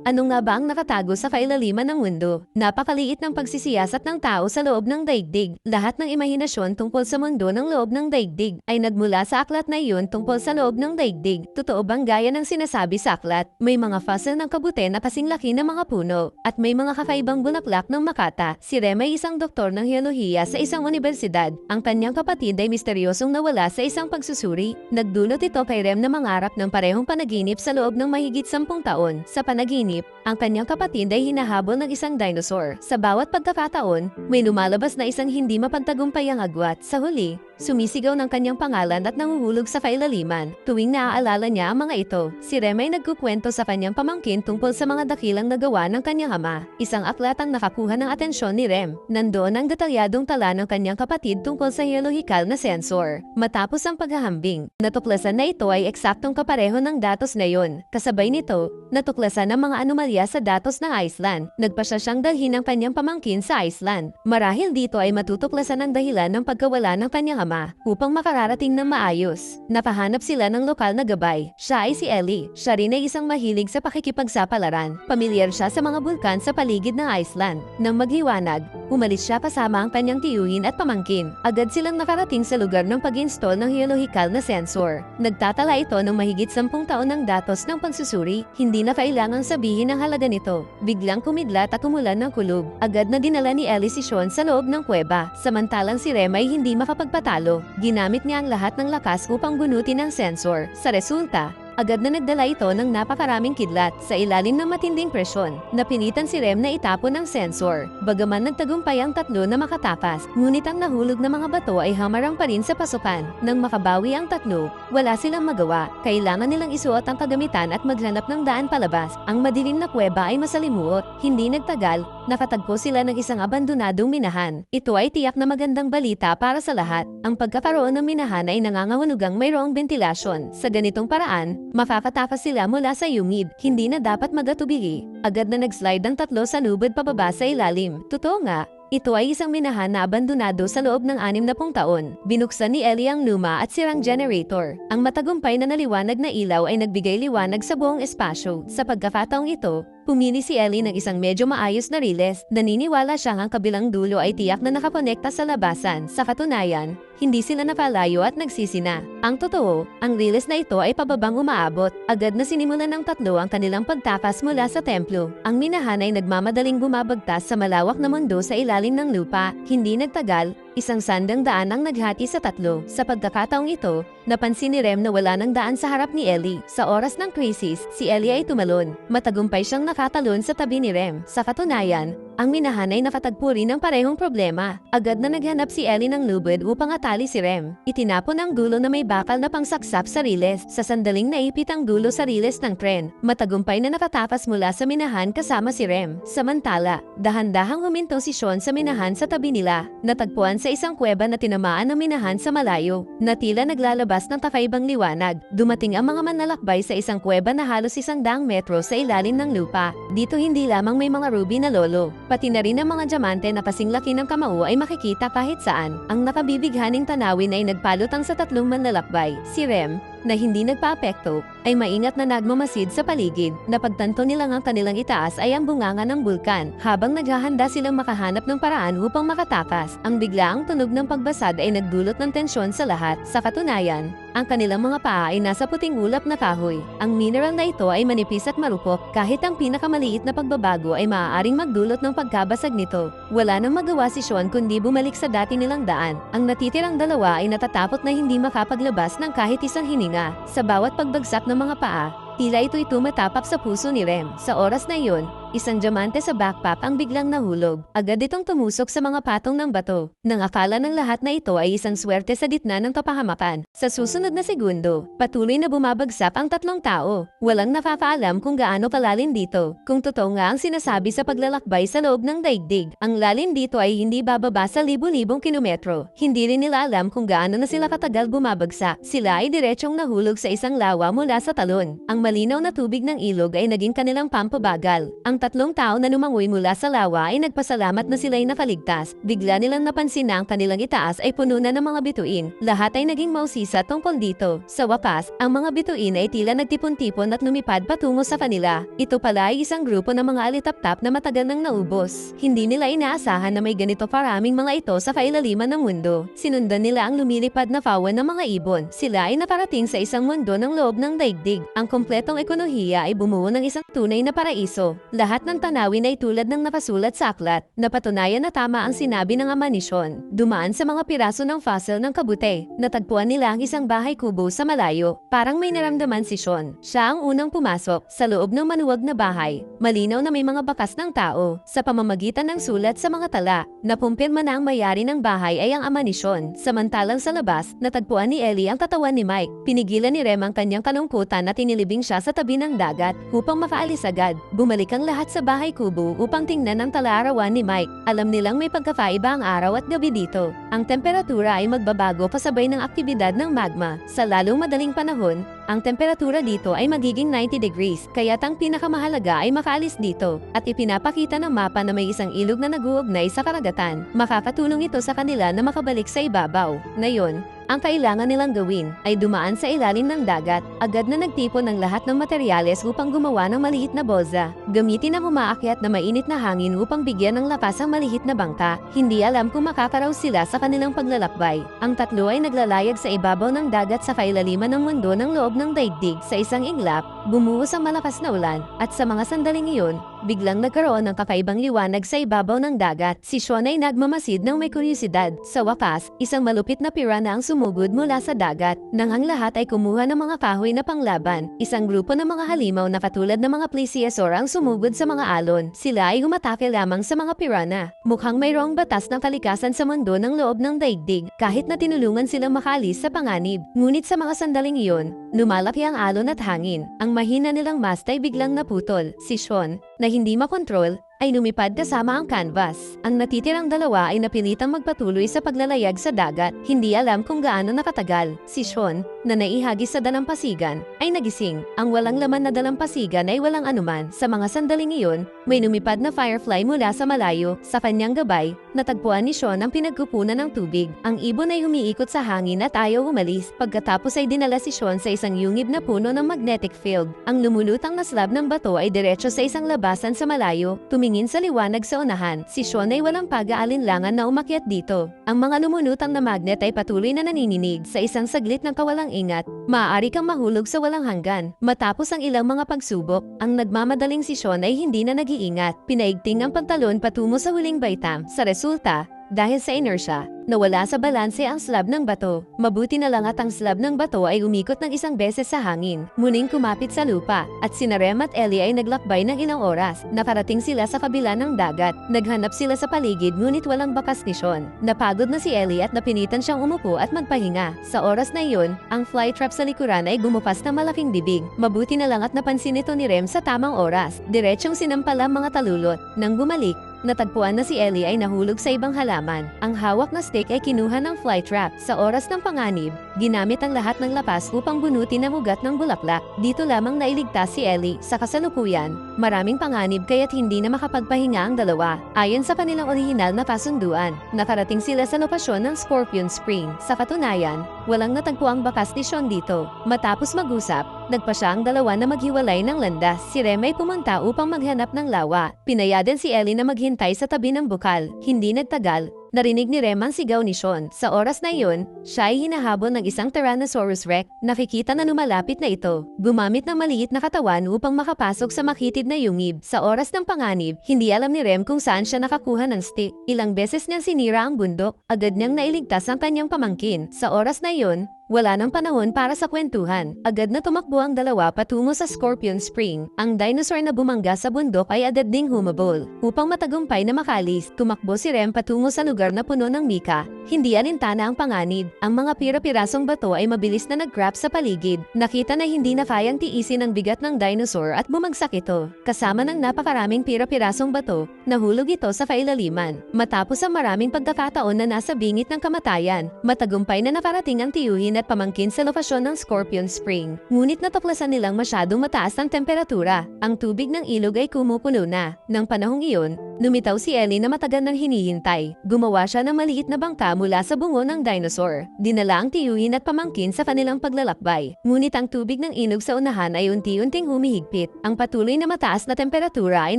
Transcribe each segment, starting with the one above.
Ano nga ba ang nakatago sa kailaliman ng mundo? Napakaliit ng pagsisiyasat ng tao sa loob ng daigdig. Lahat ng imahinasyon tungkol sa mundo ng loob ng daigdig ay nagmula sa aklat na iyon tungkol sa loob ng daigdig. Totoo bang gaya ng sinasabi sa aklat? May mga fossil ng kabute na kasing laki ng mga puno at may mga kakaibang bulaklak ng Makata. Si Rem ay isang doktor ng heolohiya sa isang universidad. Ang kanyang kapatid ay misteryosong nawala sa isang pagsusuri. Nagdulot ito kay Rem na mangarap ng parehong panaginip sa loob ng mahigit 10 taon. Sa panaginip, ang kanyang kapatid ay hinahabol ng isang dinosaur. Sa bawat pagkakataon, may lumalabas na isang hindi mapagtagumpay ang agwat. Sa huli, sumisigaw ng kanyang pangalan at nanguhulog sa kailaliman. Tuwing naaalala niya ang mga ito, si Rem ay nagkukwento sa kanyang pamangkin tungkol sa mga dakilang nagawa ng kanyang ama. Isang aklat ang nakakuha ng atensyon ni Rem. Nandoon ang detalyadong tala ng kanyang kapatid tungkol sa heological na sensor. Matapos ang paghahambing, natuklasan na ito ay eksaktong kapareho ng datos na yon. Kasabay nito, natuklasan ang mga anomalya sa datos ng Iceland. Nagpasya siyang dalhin ang kanyang pamangkin sa Iceland. Marahil dito ay matutuklasan ang dahilan ng pagkawala ng kanyang ama upang makararating ng maayos. Napahanap sila ng lokal na gabay. Siya ay si Ellie. Siya rin ay isang mahilig sa pakikipagsapalaran. Pamilyar siya sa mga bulkan sa paligid ng Iceland. Nang maghiwanag, umalis siya kasama ang kanyang tiyuhin at pamangkin. Agad silang nakarating sa lugar ng pag-install ng heological na sensor. Nagtatala ito ng mahigit 10 taon ng datos ng pagsusuri. Hindi na kailangang sabihin ang halaga nito. Biglang kumidlat at umulan ng kulog. Agad na dinala ni Ellie si Sean sa loob ng kuweba. Samantalang si Rem ay hindi makapagpatalo. Ginamit niya ang lahat ng lakas upang bunutin ang sensor. Sa resulta, agad na nagdala ito ng napakaraming kidlat sa ilalim ng matinding presyon. Napilitan si Rem na itapon ang sensor. Bagaman nagtagumpay ang tatlo na makatakas, ngunit ang nahulog na mga bato ay hamarang pa rin sa pasukan. Nang makabawi ang tatlo, wala silang magawa. Kailangan nilang isuot ang kagamitan at maghanap ng daan palabas. Ang madilim na kuweba ay masalimuot. Hindi nagtagal, nakatagpo sila ng isang abandonadong minahan. Ito ay tiyak na magandang balita para sa lahat. Ang pagkakaroon ng minahan ay nangangahulugang mayroong ventilasyon. Sa ganitong paraan, makakatakas sila mula sa yungib. Hindi na dapat magatubili. Agad na nag-slide ang tatlo sa lubid pababa sa ilalim. Totoo nga, ito ay isang minahan na abandonado sa loob ng 60 taon. Binuksan ni Ellie ang luma at sirang generator. Ang matagumpay na naliwanag na ilaw ay nagbigay liwanag sa buong espasyo. Sa pagkakataong ito, pumili si Ellie ng isang medyo maayos na riles. Naniniwala siyang ang kabilang dulo ay tiyak na nakakonekta sa labasan. Sa katunayan, hindi sila napalayo at nagsisina. Ang totoo, ang riles na ito ay pababang umaabot. Agad na sinimulan ng tatlo ang kanilang pagtakas mula sa templo. Ang minahan ay nagmamadaling bumabagtas sa malawak na mundo sa ilalim ng lupa. Hindi nagtagal, isang sandang daan ang naghati sa tatlo. Sa pagkakataong ito, napansin ni Rem na wala ng daan sa harap ni Ellie. Sa oras ng krisis, si Ellie ay tumalon. Matagumpay siyang nakatalon sa tabi ni Rem. Sa katunayan, ang minahan ay nakatagpo rin ng parehong problema. Agad na naghanap si Ellie ng lubid upang atali si Rem. Itinapon ang dulo na may bakal na pangsaksap sa riles. Sa sandaling naipit ang dulo sa riles ng tren. Matagumpay na nakatakas mula sa minahan kasama si Rem. Samantala, dahan-dahang huminto si Sean sa minahan sa tabi nila. Natagpuan sa isang kuweba na tinamaan ng minahan sa malayo. Na tila naglalabas ng kakaibang liwanag. Dumating ang mga manlalakbay sa isang kuweba na halos 100 metro sa ilalim ng lupa. Dito hindi lamang may mga ruby na lolo, pati na rin ang mga diamante na kasing laki ng kamao ay makikita kahit saan. Ang nakabibighaning tanawin ay nagpalutang sa tatlong manlalakbay. Si Rem, na hindi nagpaapekto, ay maingat na nagmamasid sa paligid. Napagtanto nilang ang kanilang itaas ay ang bunganga ng bulkan. Habang naghahanda silang makahanap ng paraan upang makatakas, ang biglaang tunog ng pagbasad ay nagdulot ng tensyon sa lahat. Sa katunayan, ang kanilang mga paa ay nasa puting ulap na kahoy. Ang mineral na ito ay manipis at marupok. Kahit ang pinakamaliit na pagbabago ay maaaring magdulot ng pagkabasag nito. Wala nang magawa si Sean kundi bumalik sa dati nilang daan. Ang natitirang dalawa ay natatakot na hindi makapaglabas ng kahit isang hininga. Sa bawat pagbagsak ng mga paa, tila ito'y tumatapak sa puso ni Rem. Sa oras na iyon, isang diamante sa backpack ang biglang nahulog. Agad itong tumusok sa mga patong ng bato. Nang akala ng lahat na ito ay isang swerte sa gitna ng kapahamakan. Sa susunod na segundo, patuloy na bumabagsak ang tatlong tao. Walang nakakaalam kung gaano kalalim dito. Kung totoo nga ang sinasabi sa paglalakbay sa loob ng daigdig, ang lalim dito ay hindi bababa sa libu-libong kilometro. Hindi rin nila alam kung gaano na sila katagal bumabagsak. Sila ay diretsong nahulog sa isang lawa mula sa talon. Ang malinaw na tubig ng ilog ay naging kanilang pampabagal. Ang tatlong tao na lumangoy mula sa lawa ay nagpasalamat na sila'y nakaligtas. Bigla nilang napansin na ang kanilang itaas ay puno na ng mga bituin. Lahat ay naging mausisa tungkol dito. Sa wakas, ang mga bituin ay tila nagtipon-tipon at lumipad patungo sa kanila. Ito pala ay isang grupo ng mga alitap-tap na matagal nang naubos. Hindi nila inaasahan na may ganito paraming mga ito sa kailaliman ng mundo. Sinundan nila ang lumilipad na fawan ng mga ibon. Sila ay naparating sa isang mundo ng loob ng daigdig. Ang kompletong ekonomiya ay bumuo ng isang tunay na paraiso. Lahat ng tanawin ay tulad ng napasulat sa aklat. Napatunayan na tama ang sinabi ng ama ni Sean. Dumaan sa mga piraso ng fossil ng kabute. Natagpuan nila ang isang bahay kubo sa malayo. Parang may naramdaman si Sean. Siya ang unang pumasok sa loob ng maluwag na bahay. Malinaw na may mga bakas ng tao. Sa pamamagitan ng sulat sa mga tala, napumpirma na ang may-ari ng bahay ay ang ama ni Sean. Samantalang sa labas, natagpuan ni Ellie ang katawan ni Mike. Pinigilan ni Rem ang kanyang kalungkutan at tinilibing siya sa tabi ng dagat upang makaalis agad. Bumalik ang lahat sa bahay kubo upang tingnan ang tala-arawan ni Mike. Alam nilang may pagkakaiba ang araw at gabi dito. Ang temperatura ay magbabago kasabay ng aktibidad ng magma. Sa lalong madaling panahon, ang temperatura dito ay magiging 90 degrees, kaya't ang pinakamahalaga ay makaalis dito. At ipinapakita ng mapa na may isang ilog na nag-uugnay sa karagatan. Makakatulong ito sa kanila na makabalik sa ibabaw. Ngayon, ang kailangan nilang gawin ay dumaan sa ilalim ng dagat. Agad na nagtipon ng lahat ng materyales upang gumawa ng maliit na boza. Gamitin ang umaakyat na mainit na hangin upang bigyan ng lakas ang maliit na bangka. Hindi alam kung makakaraw sila sa kanilang paglalakbay. Ang tatlo ay naglalayag sa ibabaw ng dagat sa kailaliman ng mundo ng loob ng daigdig. Sa isang iglap, bumuhos ang malakas na ulan. At sa mga sandaling iyon, biglang nagkaroon ng kakaibang liwanag sa ibabaw ng dagat. Si Sean ay nagmamasid ng may kuryosidad. Sa wakas, isang malupit na pirana ang sumugod mula sa dagat. Nang ang lahat ay kumuha ng mga kahoy na panglaban. Isang grupo ng mga halimaw na katulad ng mga plesiosaur ang sumugod sa mga alon. Sila ay umatake lamang sa mga pirana. Mukhang mayroong batas ng kalikasan sa mundo ng loob ng daigdig, kahit na tinulungan silang makalis sa panganib. Ngunit sa mga sandaling iyon, lumalaki ang alon at hangin. Ang mahina nilang mast ay biglang naputol. Si Sean, na hindi makontrol, ay lumipad kasama ang canvas. Ang natitirang dalawa ay napilitang magpatuloy sa paglalayag sa dagat. Hindi alam kung gaano nakatagal. Si Sean, na naihagis sa dalampasigan, ay nagising. Ang walang laman na dalampasigan ay walang anuman. Sa mga sandaling iyon, may lumipad na firefly mula sa malayo. Sa kanyang gabay, natagpuan ni Sean ang pinagkukunan ng tubig. Ang ibon ay umiikot sa hangin at ayaw umalis. Pagkatapos ay dinala si Sean sa isang yungib na puno ng magnetic field. Ang lumulutang na slab ng bato ay diretso sa isang labasan sa malayo. Tumingin sa liwanag sa unahan, si Sean ay walang pag-aalinlangan na umakyat dito. Ang mga lumulutang na magnet ay patuloy na nanininig sa isang saglit ng kawalang ingat. Maaari kang mahulog sa walang hanggan. Matapos ang ilang mga pagsubok, ang nagmamadaling si Sean ay hindi na nag-iingat. Pinaigting ang pantalon patungo sa huling baitam. Sa resulta, dahil sa inertia, nawala sa balanse ang slab ng bato. Mabuti na lang at ang slab ng bato ay umikot ng isang beses sa hangin. Muling kumapit sa lupa, at sina Rem at Ellie ay naglakbay ng ilang oras. Nakarating sila sa kabila ng dagat. Naghanap sila sa paligid ngunit walang bakas ni Sean. Napagod na si Ellie at napinitan siyang umupo at magpahinga. Sa oras na iyon, ang flytrap sa likuran ay bumupas na malaking bibig. Mabuti na lang at napansin ito ni Rem sa tamang oras. Diretsyong sinampal ang mga talulot. Nang bumalik, natagpuan na si Ellie ay nahulog sa ibang halaman. Ang hawak na stick ay kinuha ng flytrap. Sa oras ng panganib, ginamit ang lahat ng lapas upang bunutin ang ugat ng bulaklak. Dito lamang nailigtas si Ellie. Sa kasalukuyan, maraming panganib kaya't hindi na makapagpahinga ang dalawa. Ayon sa kanilang orihinal na kasunduan, nakarating sila sa lokasyon ng Scorpion Spring. Sa katunayan, walang natagpuang bakas ni Sean dito. Matapos mag-usap, nagpa siya ang dalawa na maghiwalay ng landas. Si Rem ay pumunta upang maghanap ng lawa. Pinayagan si Ellie na maghintay sa tabi ng bukal. Hindi nagtagal, narinig ni Rem ang sigaw ni Sean. Sa oras na iyon, siya ay hinahabol ng isang Tyrannosaurus Rex. Nakikita na lumalapit na ito. Gumamit ng maliit na katawan upang makapasok sa makitid na yungib. Sa oras ng panganib, hindi alam ni Rem kung saan siya nakakuha ng stick. Ilang beses niyang sinira ang bundok. Agad niyang nailigtas ang kanyang pamangkin. Sa oras na iyon, wala nang panahon para sa kwentuhan. Agad na tumakbo ang dalawa patungo sa Scorpion Spring. Ang dinosaur na bumangga sa bundok ay agad ding humabol. Upang matagumpay na makalis, tumakbo si Rem patungo sa lugar na puno ng mika. Hindi alintana ang panganib. Ang mga pira-pirasong bato ay mabilis na nag-grab sa paligid. Nakita na hindi na kayang tiisin ang bigat ng dinosaur at bumagsak ito. Kasama ng napakaraming pira-pirasong bato, nahulog ito sa kailaliman. Matapos ang maraming pagkakataon na nasa bingit ng kamatayan, matagumpay na nakarating ang tiyuhin tiyuhin at pamangkin sa lokasyon ng Scorpion Spring. Ngunit natuklasan nilang masyadong mataas ang temperatura. Ang tubig ng ilog ay kumukulo na. Nang panahong iyon, lumitaw si Ellie na matagal nang hinihintay. Gumawa siya ng maliit na bangka mula sa bungo ng dinosaur. Dinala ang tiyuhin at pamangkin sa kanilang paglalakbay. Ngunit ang tubig ng ilog sa unahan ay unti-unting humihigpit. Ang patuloy na mataas na temperatura ay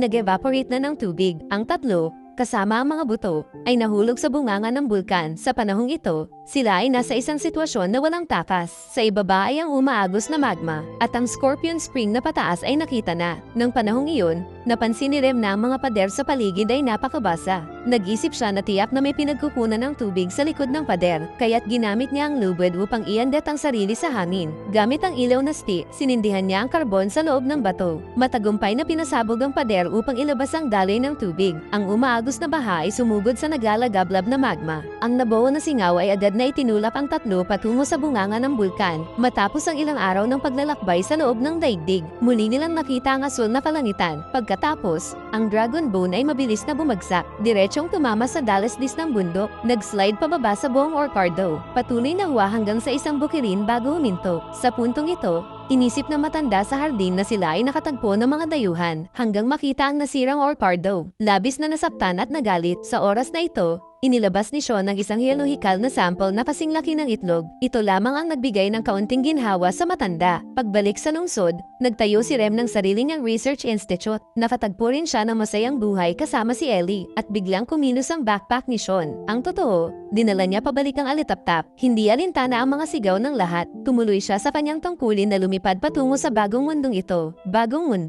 nag-evaporate na ng tubig. Ang tatlo, kasama ang mga buto, ay nahulog sa bunganga ng bulkan. Sa panahong ito, sila ay nasa isang sitwasyon na walang takas. Sa ibaba ay ang umaagos na magma, at ang Scorpion Spring na pataas ay nakita na. Nang panahong iyon, napansin ni Rem na ang mga pader sa paligid ay napakabasa. Nag-isip siya na tiyak na may pinagkukunan ng tubig sa likod ng pader, kaya't ginamit niya ang lubid upang iandet ang sarili sa hangin. Gamit ang ilaw na stick, sinindihan niya ang karbon sa loob ng bato. Matagumpay na pinasabog ang pader upang ilabas ang daloy ng tubig. Ang umaagos na baha ay sumugod sa naglalagablab na magma. Ang nabuo na singaw ay agad na itinulak ang tatlo patungo sa bunganga ng bulkan. Matapos ang ilang araw ng paglalakbay sa loob ng daigdig, muli nilang nakita ang asul na kalangitan. Pagkatapos, ang dragon bone ay mabilis na bumagsak. Diretsong tumama sa dalasdis ng bundok, nag-slide pababa sa buong Orcardo. Patuloy na huwa hanggang sa isang bukirin bago huminto. Sa puntong ito, inisip na matanda sa hardin na sila ay nakatagpo ng mga dayuhan hanggang makita ang nasirang Orcardo. Labis na nasaktan at nagalit. Sa oras na ito, inilabas ni Sean ng isang hielohikal na sample na kasing laki ng itlog. Ito lamang ang nagbigay ng kaunting ginhawa sa matanda. Pagbalik sa lungsod, nagtayo si Rem ng sarili niyang research institute. Nakatagpo rin siya ng masayang buhay kasama si Ellie at biglang kumilos ang backpack ni Sean. Ang totoo, dinala niya pabalik ang alitap-tap. Hindi alintana ang mga sigaw ng lahat. Tumuloy siya sa kanyang tungkulin na lumipad patungo sa bagong mundong ito. Bagong mundo.